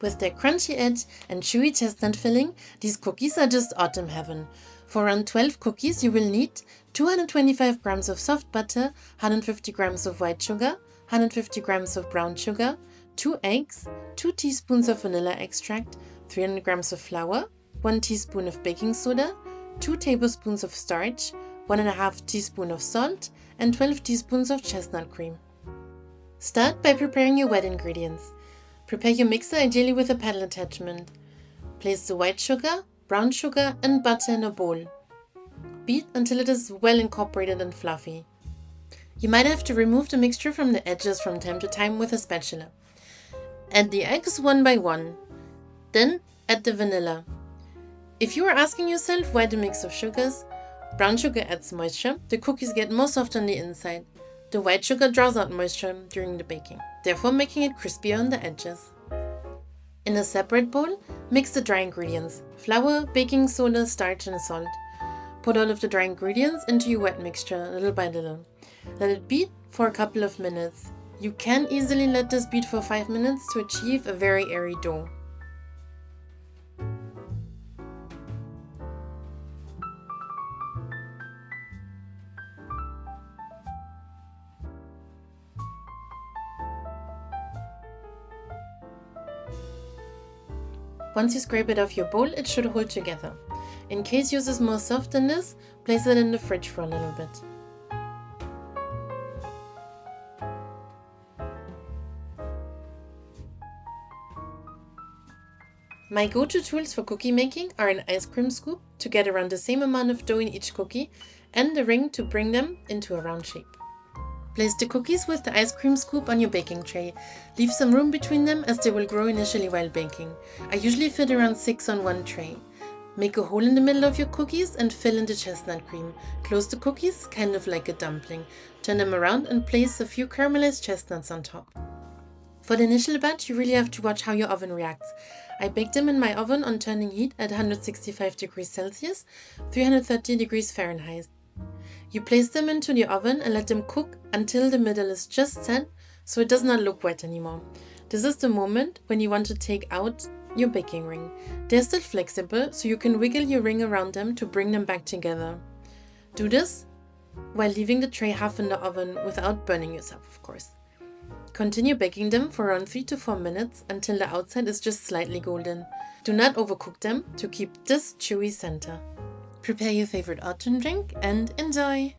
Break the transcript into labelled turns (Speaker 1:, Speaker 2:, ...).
Speaker 1: With their crunchy edge and chewy chestnut filling, these cookies are just autumn heaven. For around 12 cookies, you will need 225 grams of soft butter, 150 grams of white sugar, 150 grams of brown sugar, 2 eggs, 2 teaspoons of vanilla extract, 300 grams of flour, 1 teaspoon of baking soda, 2 tablespoons of starch, 1.5 teaspoon of salt, and 12 teaspoons of chestnut cream. Start by preparing your wet ingredients. Prepare your mixer ideally with a paddle attachment. Place the white sugar, brown sugar and butter in a bowl. Beat until it is well incorporated and fluffy. You might have to remove the mixture from the edges from time to time with a spatula. Add the eggs one by one. Then add the vanilla. If you are asking yourself why the mix of sugars, brown sugar adds moisture, the cookies get more soft on the inside. The white sugar draws out moisture during the baking, therefore making it crispier on the edges. In a separate bowl, mix the dry ingredients: flour, baking soda, starch and salt. Put all of the dry ingredients into your wet mixture little by little. Let it beat for a couple of minutes. You can easily let this beat for 5 minutes to achieve a very airy dough. Once you scrape it off your bowl, it should hold together. In case yours is more soft than this, place it in the fridge for a little bit. My go-to tools for cookie making are an ice cream scoop to get around the same amount of dough in each cookie and the ring to bring them into a round shape. Place the cookies with the ice cream scoop on your baking tray. Leave some room between them as they will grow initially while baking. I usually fit around 6 on one tray. Make a hole in the middle of your cookies and fill in the chestnut cream. Close the cookies, kind of like a dumpling. Turn them around and place a few caramelized chestnuts on top. For the initial batch, you really have to watch how your oven reacts. I baked them in my oven on turning heat at 165 degrees Celsius, 330 degrees Fahrenheit. You place them into the oven and let them cook until the middle is just set, so it does not look wet anymore. This is the moment when you want to take out your baking ring. They're still flexible, so you can wiggle your ring around them to bring them back together. Do this while leaving the tray half in the oven without burning yourself, of course. Continue baking them for around 3 to 4 minutes until the outside is just slightly golden. Do not overcook them to keep this chewy center. Prepare your favorite autumn drink and enjoy!